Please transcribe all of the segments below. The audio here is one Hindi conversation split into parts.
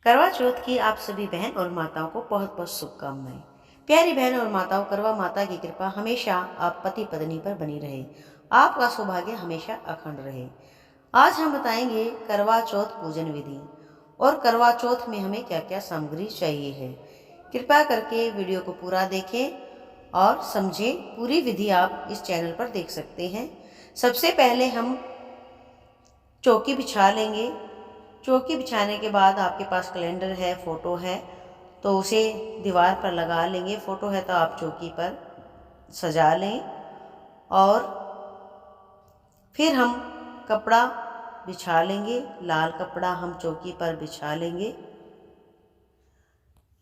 करवा चौथ की आप सभी बहन और माताओं को बहुत बहुत शुभकामनाएं। प्यारी बहन और माताओं, करवा माता की कृपा हमेशा आप पति पत्नी पर बनी रहे, आपका सौभाग्य हमेशा अखंड रहे। आज हम बताएंगे करवा चौथ पूजन विधि और करवा चौथ में हमें क्या क्या सामग्री चाहिए है। कृपया करके वीडियो को पूरा देखें और समझें। पूरी विधि आप इस चैनल पर देख सकते हैं। सबसे पहले हम चौकी बिछा लेंगे। चौकी बिछाने के बाद आपके पास कैलेंडर है, फ़ोटो है, तो उसे दीवार पर लगा लेंगे। फ़ोटो है तो आप चौकी पर सजा लें। और फिर हम कपड़ा बिछा लेंगे। लाल कपड़ा हम चौकी पर बिछा लेंगे।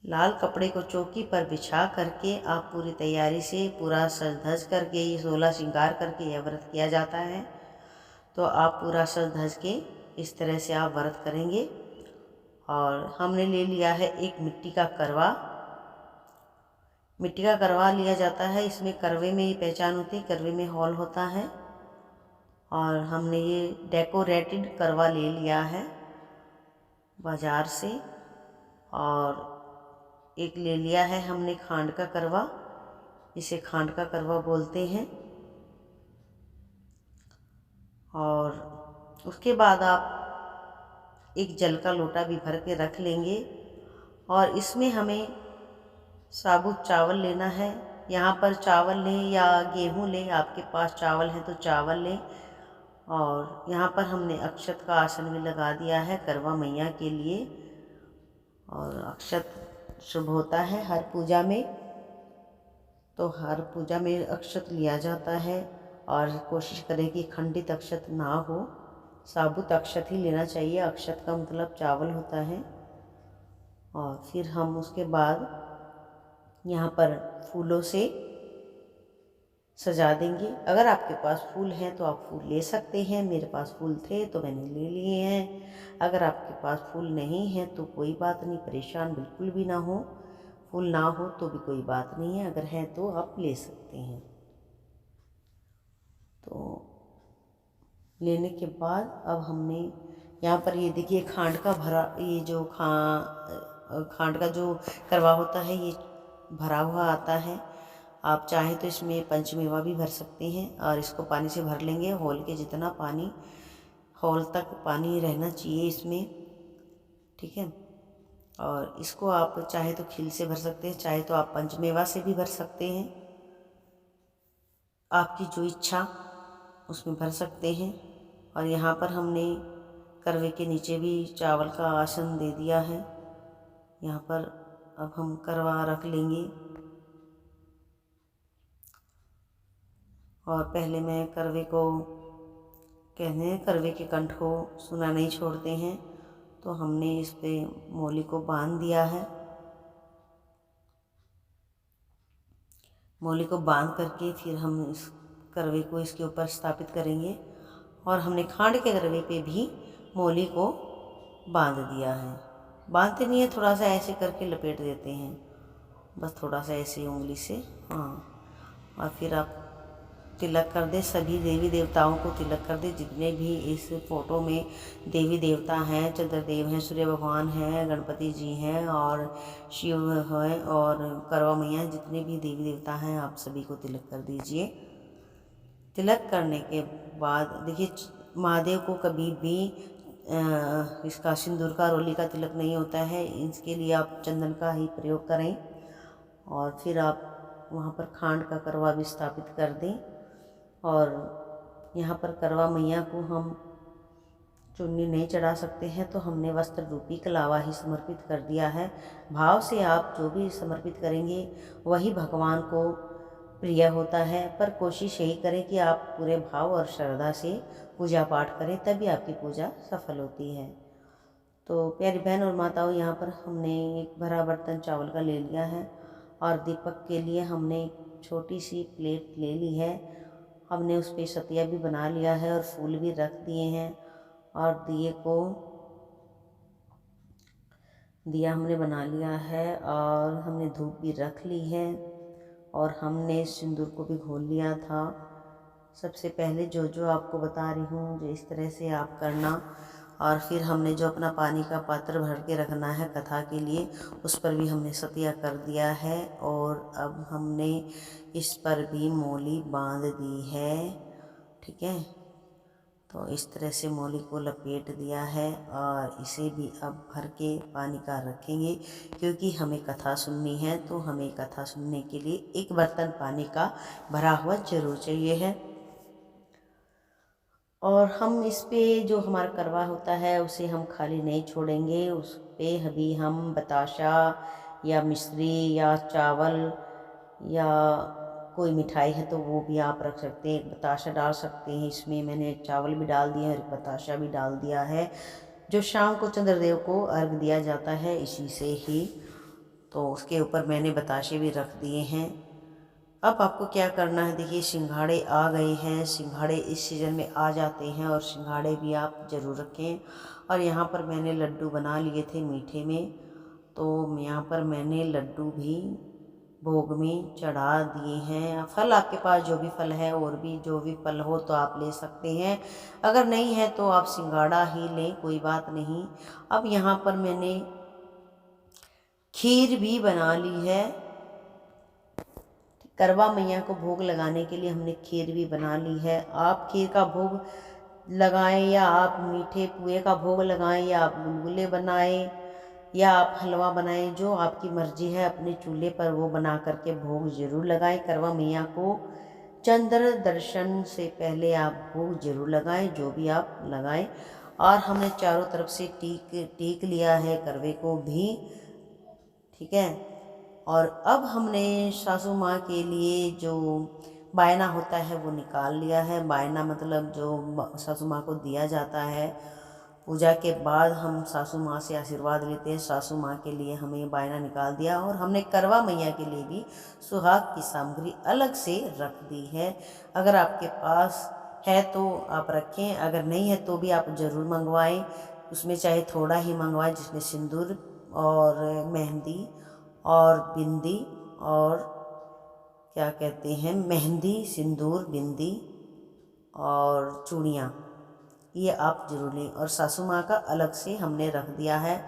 लाल कपड़े को चौकी पर बिछा करके आप पूरी तैयारी से, पूरा सज धज करके, ये 16 श्रृंगार करके यह व्रत किया जाता है, तो आप पूरा सज धज के इस तरह से आप व्रत करेंगे। और हमने ले लिया है एक मिट्टी का करवा। मिट्टी का करवा लिया जाता है। इसमें करवे में ही पहचान होती है, करवे में हॉल होता है। और हमने ये डेकोरेटेड करवा ले लिया है बाज़ार से। और एक ले लिया है हमने खांड का करवा, इसे खांड का करवा बोलते हैं। और उसके बाद आप एक जल का लोटा भी भर के रख लेंगे। और इसमें हमें साबुत चावल लेना है। यहाँ पर चावल लें या गेहूँ लें, आपके पास चावल है तो चावल लें। और यहाँ पर हमने अक्षत का आसन भी लगा दिया है करवा मैया के लिए। और अक्षत शुभ होता है हर पूजा में, तो हर पूजा में अक्षत लिया जाता है। और कोशिश करें कि खंडित अक्षत ना हो, साबुत अक्षत ही लेना चाहिए। अक्षत का मतलब चावल होता है। और फिर हम उसके बाद यहाँ पर फूलों से सजा देंगे। अगर आपके पास फूल हैं तो आप फूल ले सकते हैं। मेरे पास फूल थे तो मैंने ले लिए हैं। अगर आपके पास फूल नहीं है तो कोई बात नहीं, परेशान बिल्कुल भी ना हो। फूल ना हो तो भी कोई बात नहीं है, अगर है तो आप ले सकते हैं। तो लेने के बाद अब हमने यहाँ पर ये देखिए खांड का भरा, ये जो खांड का जो करवा होता है ये भरा हुआ आता है। आप चाहें तो इसमें पंचमेवा भी भर सकते हैं। और इसको पानी से भर लेंगे, हॉल के जितना पानी, हॉल तक पानी रहना चाहिए इसमें, ठीक है। और इसको आप चाहे तो खील से भर सकते हैं, चाहे तो आप पंचमेवा से भी भर सकते हैं। आपकी जो इच्छा उसमें भर सकते हैं। और यहाँ पर हमने करवे के नीचे भी चावल का आसन दे दिया है। यहाँ पर अब हम करवा रख लेंगे। और पहले मैं करवे को, कहते हैं करवे के कंठ को सुना नहीं छोड़ते हैं, तो हमने इस पे मौली को बांध दिया है। मौली को बांध करके फिर हम इस करवे को इसके ऊपर स्थापित करेंगे। और हमने खांड के करवे पे भी मौली को बांध दिया है। बांधते नहीं है, थोड़ा सा ऐसे करके लपेट देते हैं, बस थोड़ा सा ऐसे उंगली से, हाँ। और फिर आप तिलक कर दें। सभी देवी देवताओं को तिलक कर दें, जितने भी इस फोटो में देवी देवता हैं, चंद्रदेव हैं, सूर्य भगवान हैं, गणपति जी हैं और शिव हैं और करवा मैया, जितने भी देवी देवता हैं आप सभी को तिलक कर दीजिए। तिलक करने के बाद देखिए, महादेव को कभी भी इसका सिंदूर का, रोली का तिलक नहीं होता है। इसके लिए आप चंदन का ही प्रयोग करें। और फिर आप वहाँ पर खांड का करवा भी स्थापित कर दें। और यहाँ पर करवा मैया को हम चुन्नी नहीं चढ़ा सकते हैं, तो हमने वस्त्र रूपी कलावा ही समर्पित कर दिया है। भाव से आप जो भी समर्पित करेंगे वही भगवान को प्रिय होता है। पर कोशिश यही करें कि आप पूरे भाव और श्रद्धा से पूजा पाठ करें, तभी आपकी पूजा सफल होती है। तो प्यारी बहन और माताओं, यहाँ पर हमने एक भरा बर्तन चावल का ले लिया है। और दीपक के लिए हमने एक छोटी सी प्लेट ले ली है। हमने उस पर सतिया भी बना लिया है और फूल भी रख दिए हैं। और दिया हमने बना लिया है। और हमने धूप भी रख ली है। और हमने सिंदूर को भी घोल लिया था। सबसे पहले जो आपको बता रही हूँ, जो इस तरह से आप करना। और फिर हमने जो अपना पानी का पात्र भर के रखना है कथा के लिए, उस पर भी हमने सतिया कर दिया है। और अब हमने इस पर भी मौली बांध दी है। ठीक है, तो इस तरह से मौली को लपेट दिया है और इसे भी अब भर के पानी का रखेंगे, क्योंकि हमें कथा सुननी है। तो हमें कथा सुनने के लिए एक बर्तन पानी का भरा हुआ जरूर चाहिए है। और हम इस पे जो हमारा करवा होता है उसे हम खाली नहीं छोड़ेंगे। उस पे अभी हम बताशा या मिश्री या चावल या कोई मिठाई है तो वो भी आप रख सकते हैं। एक बताशा डाल सकते हैं, इसमें मैंने चावल भी डाल दिया है और बताशा भी डाल दिया है, जो शाम को चंद्रदेव को अर्घ दिया जाता है इसी से ही। तो उसके ऊपर मैंने बताशे भी रख दिए हैं। अब आपको क्या करना है, देखिए सिंघाड़े आ गए हैं। सिंघाड़े इस सीज़न में आ जाते हैं और सिंघाड़े भी आप ज़रूर रखें। और यहाँ पर मैंने लड्डू बना लिए थे मीठे में, तो यहाँ पर मैंने लड्डू भी भोग में चढ़ा दिए हैं। फल आपके पास जो भी फल है और भी जो भी फल हो तो आप ले सकते हैं, अगर नहीं है तो आप सिंघाड़ा ही लें, कोई बात नहीं। अब यहाँ पर मैंने खीर भी बना ली है। करवा मैया को भोग लगाने के लिए हमने खीर भी बना ली है। आप खीर का भोग लगाएं या आप मीठे पुए का भोग लगाएं या आप गुलगुले बनाएं या आप हलवा बनाएं, जो आपकी मर्जी है अपने चूल्हे पर वो बना करके भोग जरूर लगाएं। करवा मैया को चंद्र दर्शन से पहले आप भोग जरूर लगाएं, जो भी आप लगाएं। और हमने चारों तरफ से टीक लिया है करवे को भी। ठीक है, और अब हमने सासू माँ के लिए जो बायना होता है वो निकाल लिया है। बायना मतलब जो सासू माँ को दिया जाता है पूजा के बाद, हम सासू माँ से आशीर्वाद लेते हैं। सासू माँ के लिए हमें बायना निकाल दिया और हमने करवा मैया के लिए भी सुहाग की सामग्री अलग से रख दी है। अगर आपके पास है तो आप रखें, अगर नहीं है तो भी आप ज़रूर मंगवाएं। उसमें चाहे थोड़ा ही मंगवाएं, जिसमें सिंदूर और मेहंदी और बिंदी और क्या कहते हैं, मेहंदी, सिंदूर, बिंदी और चूड़ियाँ, ये आप जरूर लें। और सासू माँ का अलग से हमने रख दिया है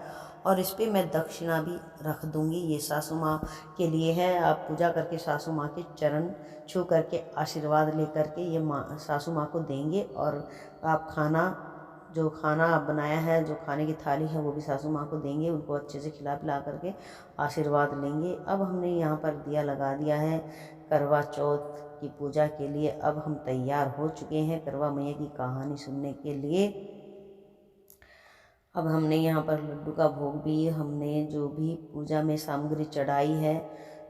और इस पे मैं दक्षिणा भी रख दूँगी। ये सासू माँ के लिए है। आप पूजा करके सासू माँ के चरण छू करके आशीर्वाद ले करके ये सासू माँ को देंगे। और आप जो खाना आप बनाया है, जो खाने की थाली है, वो भी सासू माँ को देंगे। उनको अच्छे से खिला पिला करके आशीर्वाद लेंगे। अब हमने यहाँ पर दिया लगा दिया है करवा चौथ की पूजा के लिए। अब हम तैयार हो चुके हैं करवा मैया की कहानी सुनने के लिए। अब हमने यहाँ पर लड्डू का भोग भी, हमने जो भी पूजा में सामग्री चढ़ाई है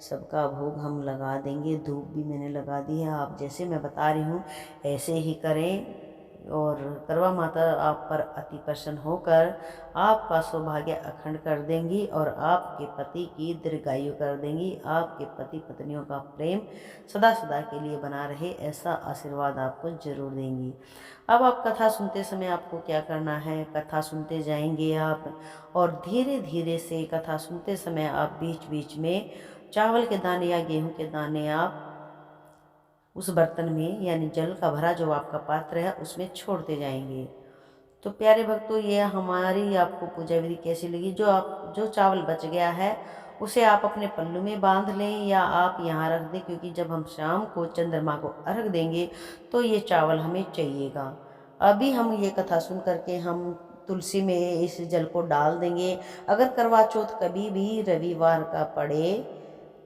सबका भोग हम लगा देंगे। धूप भी मैंने लगा दी है। आप जैसे मैं बता रही हूँ ऐसे ही करें और करवा माता आप पर अति प्रसन्न होकर आपका सौभाग्य अखंड कर देंगी और आपके पति की दीर्घायु कर देंगी। आपके पति पत्नियों का प्रेम सदा सदा के लिए बना रहे, ऐसा आशीर्वाद आपको जरूर देंगी। अब आप कथा सुनते समय आपको क्या करना है, कथा सुनते जाएंगे आप और धीरे धीरे से कथा सुनते समय आप बीच बीच में चावल के दाने या गेहूं के दाने आप उस बर्तन में, यानी जल का भरा जो आपका पात्र है, उसमें छोड़ते जाएंगे। तो प्यारे भक्तों, ये हमारी आपको पूजा विधि कैसी लगी? जो चावल बच गया है उसे आप अपने पल्लू में बांध लें या आप यहाँ रख दें, क्योंकि जब हम शाम को चंद्रमा को अर्घ देंगे तो ये चावल हमें चाहिएगा। अभी हम ये कथा सुन करके हम तुलसी में इस जल को डाल देंगे। अगर करवा चौथ कभी भी रविवार का पड़े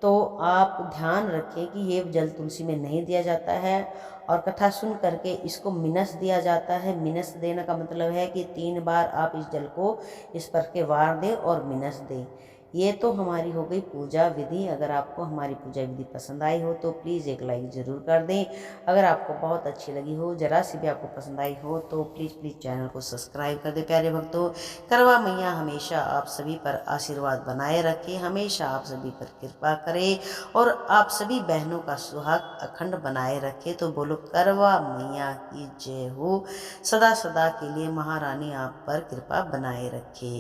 तो आप ध्यान रखें कि ये जल तुलसी में नहीं दिया जाता है और कथा सुन करके इसको मिनस दिया जाता है। मिनस देने का मतलब है कि 3 बार आप इस जल को इस पर के वार दें और मिनस दें। ये तो हमारी हो गई पूजा विधि। अगर आपको हमारी पूजा विधि पसंद आई हो तो प्लीज़ एक लाइक ज़रूर कर दें। अगर आपको बहुत अच्छी लगी हो, ज़रा सी भी आपको पसंद आई हो तो प्लीज़ चैनल को सब्सक्राइब कर दें। प्यारे भक्तों, करवा मैया हमेशा आप सभी पर आशीर्वाद बनाए रखे, हमेशा आप सभी पर कृपा करे और आप सभी बहनों का सुहाग अखंड बनाए रखे। तो बोलो करवा मैया की जय हो। सदा सदा के लिए महारानी आप पर कृपा बनाए रखे।